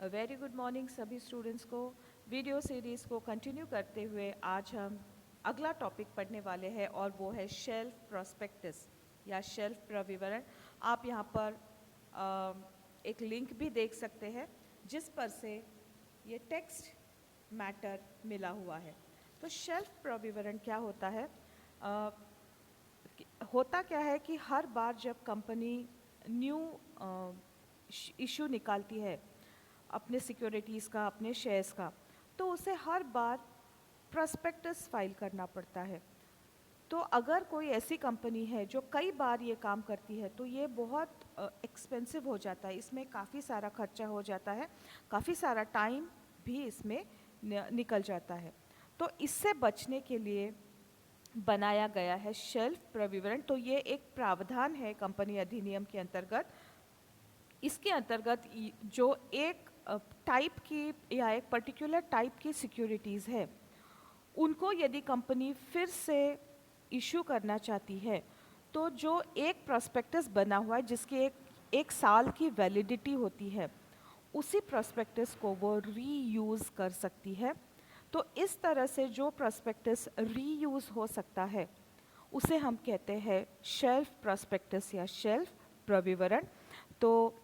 Very good morning सभी students को। Video series को कंटिन्यू करते हुए आज हम अगला टॉपिक पढ़ने वाले हैं और वो है शेल्फ प्रोस्पेक्टस या शेल्फ प्रविवरण। आप यहाँ पर एक लिंक भी देख सकते हैं जिस पर से ये टेक्स्ट मैटर मिला हुआ है। तो शेल्फ प्रविवरण क्या होता है? होता क्या है कि हर बार जब कंपनी न्यू इशू निकालती है अपने सिक्योरिटीज़ का, अपने शेयर्स का, तो उसे हर बार प्रॉस्पेक्टस फाइल करना पड़ता है। तो अगर कोई ऐसी कंपनी है जो कई बार ये काम करती है तो ये बहुत एक्सपेंसिव हो जाता है, इसमें काफ़ी सारा खर्चा हो जाता है, काफ़ी सारा टाइम भी इसमें निकल जाता है। तो इससे बचने के लिए बनाया गया है शेल्फ प्रविवरण। तो ये एक प्रावधान है कंपनी अधिनियम के अंतर्गत। इसके अंतर्गत जो एक टाइप की या एक पर्टिकुलर टाइप की सिक्योरिटीज़ है, उनको यदि कंपनी फिर से इशू करना चाहती है तो जो एक प्रॉस्पेक्टस बना हुआ है जिसकी एक साल की वैलिडिटी होती है, उसी प्रॉस्पेक्टस को वो रीयूज़ कर सकती है। तो इस तरह से जो प्रॉस्पेक्टस रीयूज़ हो सकता है उसे हम कहते हैं शेल्फ प्रॉस्पेक्टस या शेल्फ प्रविवरण। तो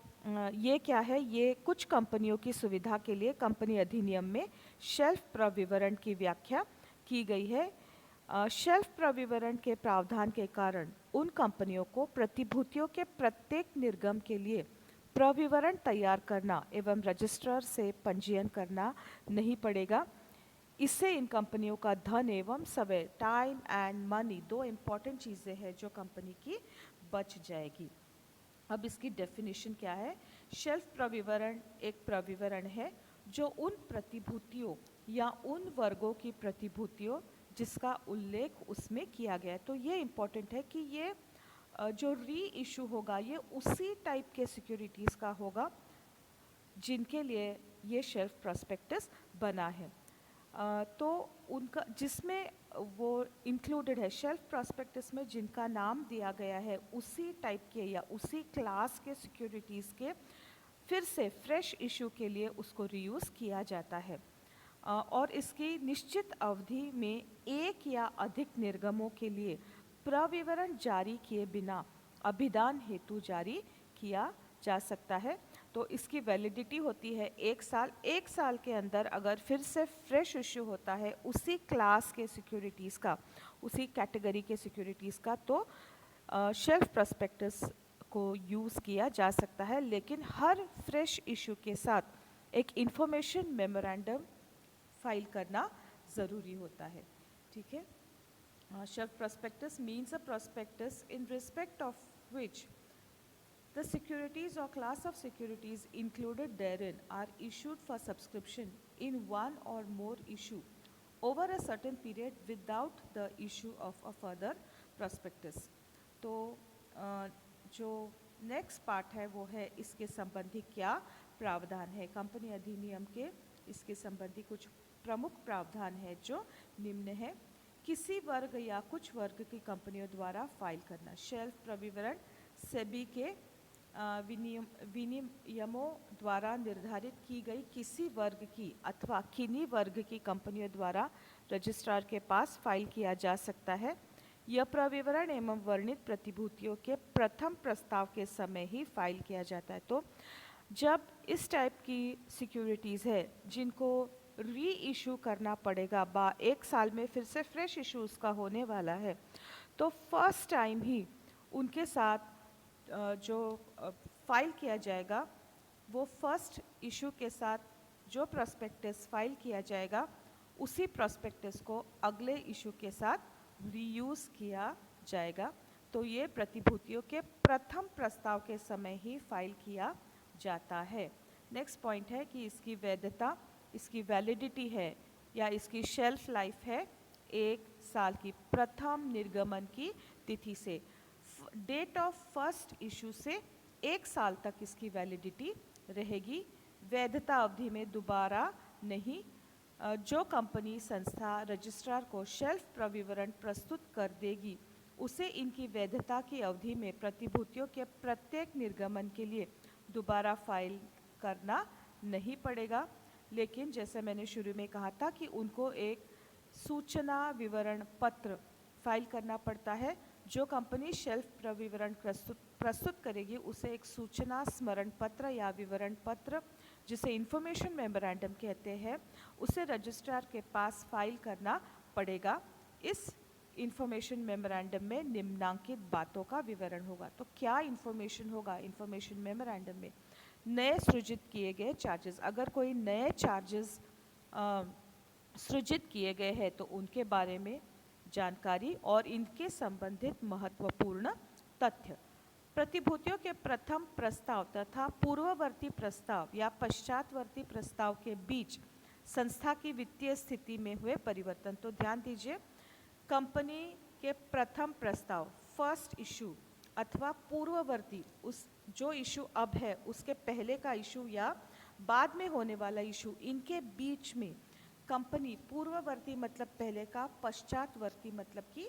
ये क्या है? ये कुछ कंपनियों की सुविधा के लिए कंपनी अधिनियम में शेल्फ प्रविवरण की व्याख्या की गई है। शेल्फ प्रविवरण के प्रावधान के कारण उन कंपनियों को प्रतिभूतियों के प्रत्येक निर्गम के लिए प्रविवरण तैयार करना एवं रजिस्ट्रार से पंजीयन करना नहीं पड़ेगा। इससे इन कंपनियों का धन एवं समय, टाइम एंड मनी, दो इम्पॉर्टेंट चीज़ें हैं जो कंपनी की बच जाएगी। अब इसकी डेफिनेशन क्या है? शेल्फ प्रविवरण एक प्रविवरण है जो उन प्रतिभूतियों या उन वर्गों की प्रतिभूतियों जिसका उल्लेख उसमें किया गया है। तो ये इम्पॉर्टेंट है कि ये जो री इशू होगा ये उसी टाइप के सिक्योरिटीज़ का होगा जिनके लिए ये शेल्फ प्रॉस्पेक्टस बना है। तो उनका जिसमें वो इंक्लूडेड है, शेल्फ प्रॉस्पेक्टस में जिनका नाम दिया गया है उसी टाइप के या उसी क्लास के सिक्योरिटीज़ के फिर से फ्रेश इशू के लिए उसको रीयूज़ किया जाता है। और इसकी निश्चित अवधि में एक या अधिक निर्गमों के लिए प्रविवरण जारी किए बिना अभिदान हेतु जारी किया जा सकता है। तो इसकी वैलिडिटी होती है 1 साल। 1 साल के अंदर अगर फिर से फ्रेश इशू होता है उसी क्लास के सिक्योरिटीज़ का, उसी कैटेगरी के सिक्योरिटीज़ का, तो शेल्फ प्रॉस्पेक्टस को यूज़ किया जा सकता है। लेकिन हर फ्रेश इशू के साथ एक इंफॉर्मेशन मेमोरेंडम फाइल करना ज़रूरी होता है। ठीक है। Shelf prospectus means a prospectus in respect of which the securities or class of securities included therein are issued for subscription in one or more issue over a certain period without the issue of a further prospectus। तो जो next part है वो है इसके संबंधी क्या प्रावधान है। कंपनी अधिनियम के इसके संबंधी कुछ प्रमुख प्रावधान है जो निम्न है। किसी वर्ग या कुछ वर्ग की कंपनियों द्वारा फाइल करना। शेल्फ प्रविवरण सेबी के विनियमों द्वारा निर्धारित की गई किसी वर्ग की अथवा किन्हीं वर्ग की कंपनियों द्वारा रजिस्ट्रार के पास फाइल किया जा सकता है। यह प्रविवरण एवं वर्णित प्रतिभूतियों के प्रथम प्रस्ताव के समय ही फाइल किया जाता है। तो जब इस टाइप की सिक्योरिटीज़ है जिनको री इशू करना पड़ेगा 1 साल में, फिर से फ्रेश इशू उसका होने वाला है, तो फर्स्ट टाइम ही उनके साथ जो फाइल किया जाएगा वो फर्स्ट इशू के साथ जो प्रॉस्पेक्टस फाइल किया जाएगा उसी प्रॉस्पेक्टस को अगले इशू के साथ रीयूज़ किया जाएगा। तो ये प्रतिभूतियों के प्रथम प्रस्ताव के समय ही फाइल किया जाता है। नेक्स्ट पॉइंट है कि इसकी वैधता, इसकी वैलिडिटी है या इसकी शेल्फ लाइफ है 1 साल की प्रथम निर्गमन की तिथि से। डेट ऑफ फर्स्ट इशू से 1 साल तक इसकी वैलिडिटी रहेगी। वैधता अवधि में दोबारा नहीं। जो कंपनी संस्था रजिस्ट्रार को शेल्फ प्रविवरण प्रस्तुत कर देगी उसे इनकी वैधता की अवधि में प्रतिभूतियों के प्रत्येक निर्गमन के लिए दोबारा फाइल करना नहीं पड़ेगा, लेकिन जैसे मैंने शुरू में कहा था कि उनको एक सूचना विवरण पत्र फाइल करना पड़ता है। जो कंपनी शेल्फ प्रविवरण प्रस्तुत करेगी उसे एक सूचना स्मरण पत्र या विवरण पत्र, जिसे इंफॉर्मेशन मेमोरेंडम कहते हैं, उसे रजिस्ट्रार के पास फाइल करना पड़ेगा। इस इंफॉर्मेशन मेमोरेंडम में निम्नांकित बातों का विवरण होगा। तो क्या इंफॉर्मेशन होगा इंफॉर्मेशन मेमोरेंडम में? नए सृजित किए गए चार्जेस, अगर कोई नए चार्जेस सृजित किए गए हैं तो उनके बारे में जानकारी और इनके संबंधित महत्वपूर्ण तथ्य। प्रतिभूतियों के प्रथम प्रस्ताव तथा पूर्ववर्ती प्रस्ताव या पश्चातवर्ती प्रस्ताव के बीच संस्था की वित्तीय स्थिति में हुए परिवर्तन। तो ध्यान दीजिए, कंपनी के प्रथम प्रस्ताव फर्स्ट इशू अथवा पूर्ववर्ती, उस जो इशू अब है उसके पहले का इशू या बाद में होने वाला इशू, इनके बीच में कंपनी, पूर्ववर्ती मतलब पहले का, पश्चातवर्ती मतलब कि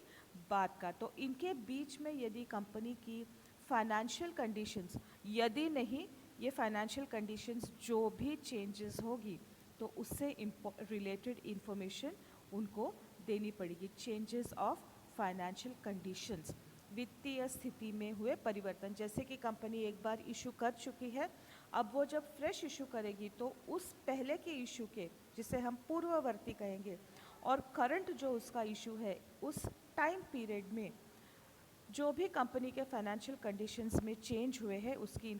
बाद का, तो इनके बीच में यदि कंपनी की फाइनेंशियल कंडीशंस, यदि नहीं ये फाइनेंशियल कंडीशंस जो भी चेंजेस होगी तो उससे रिलेटेड इंफॉर्मेशन उनको देनी पड़ेगी। चेंजेस ऑफ फाइनेंशियल कंडीशंस, वित्तीय स्थिति में हुए परिवर्तन। जैसे कि कंपनी एक बार इशू कर चुकी है, अब वो जब फ्रेश इशू करेगी तो उस पहले के इशू के, जिसे हम पूर्ववर्ती कहेंगे, और करंट जो उसका इशू है, उस टाइम पीरियड में जो भी कंपनी के फाइनेंशियल कंडीशंस में चेंज हुए हैं उसकी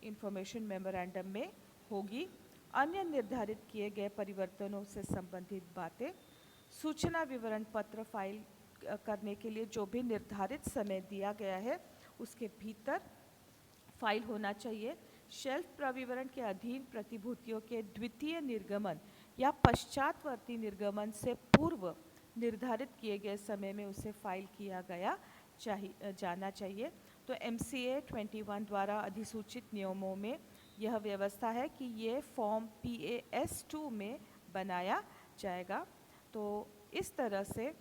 इंफॉर्मेशन मेमोरेंडम में होगी। अन्य निर्धारित किए गए परिवर्तनों से संबंधित बातें, सूचना विवरण पत्र फाइल करने के लिए जो भी निर्धारित समय दिया गया है उसके भीतर फाइल होना चाहिए। शेल्फ प्रविवरण के अधीन प्रतिभूतियों के द्वितीय निर्गमन या पश्चातवर्ती निर्गमन से पूर्व निर्धारित किए गए समय में उसे फाइल किया जाना चाहिए। तो MCA 21 द्वारा अधिसूचित नियमों में यह व्यवस्था है कि ये फॉर्म PAS 2 में बनाया जाएगा। तो इस तरह से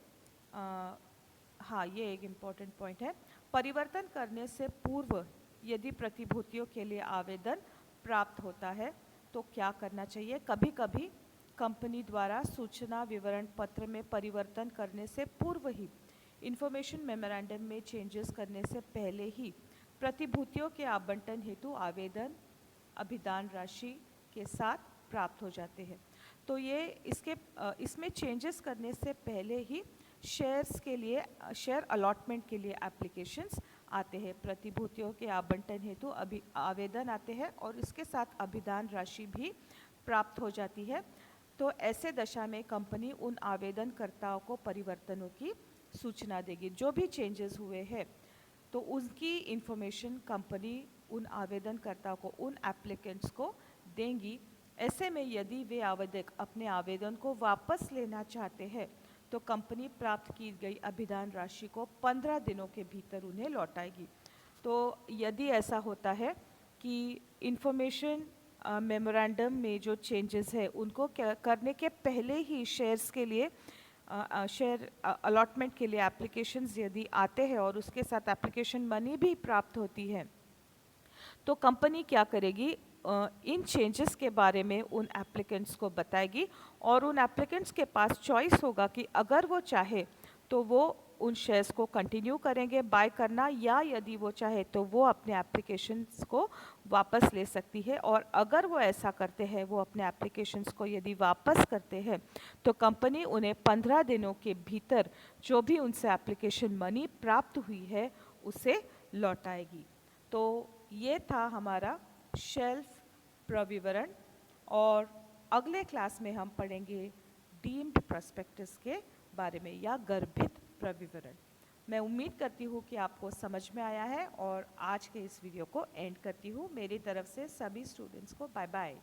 हाँ, ये एक इम्पॉर्टेंट पॉइंट है। परिवर्तन करने से पूर्व यदि प्रतिभूतियों के लिए आवेदन प्राप्त होता है तो क्या करना चाहिए? कभी कभी कंपनी द्वारा सूचना विवरण पत्र में परिवर्तन करने से पूर्व ही, इंफॉर्मेशन मेमोरेंडम में चेंजेस करने से पहले ही प्रतिभूतियों के आवंटन हेतु आवेदन अभिदान राशि के साथ प्राप्त हो जाते हैं। तो ये इसमें चेंजेस करने से पहले ही शेयर्स के लिए, शेयर अलॉटमेंट के लिए एप्लीकेशंस आते हैं, प्रतिभूतियों के आवंटन हेतु आवेदन आते हैं और इसके साथ अभिदान राशि भी प्राप्त हो जाती है। तो ऐसे दशा में कंपनी उन आवेदनकर्ताओं को परिवर्तनों की सूचना देगी। जो भी चेंजेस हुए हैं तो उसकी इंफॉर्मेशन कंपनी उन आवेदनकर्ताओं को, उन एप्लीकेंट्स को देंगी। ऐसे में यदि वे आवेदक अपने आवेदन को वापस लेना चाहते हैं तो कंपनी प्राप्त की गई अभिदान राशि को 15 दिनों के भीतर उन्हें लौटाएगी। तो यदि ऐसा होता है कि इंफॉर्मेशन मेमोरेंडम में जो चेंजेस है उनको करने के पहले ही शेयर्स के लिए, शेयर अलॉटमेंट के लिए एप्लीकेशंस यदि आते हैं और उसके साथ एप्लीकेशन मनी भी प्राप्त होती है, तो कंपनी क्या करेगी? इन चेंजेस के बारे में उन एप्लीकेंट्स को बताएगी और उन एप्लीकेंट्स के पास चॉइस होगा कि अगर वो चाहे तो वो उन शेयर्स को कंटिन्यू करेंगे बाय करना, या यदि वो चाहे तो वो अपने एप्लीकेशंस को वापस ले सकती है। और अगर वो ऐसा करते हैं, वो अपने एप्लीकेशंस को यदि वापस करते हैं तो कंपनी उन्हें 15 दिनों के भीतर जो भी उनसे एप्लीकेशन मनी प्राप्त हुई है उसे लौटाएगी। तो ये था हमारा शेल्फ प्रविवरण, और अगले क्लास में हम पढ़ेंगे डीम्ड प्रॉस्पेक्टस के बारे में या गर्भित प्रविवरण। मैं उम्मीद करती हूँ कि आपको समझ में आया है और आज के इस वीडियो को एंड करती हूँ। मेरी तरफ से सभी स्टूडेंट्स को बाय बाय।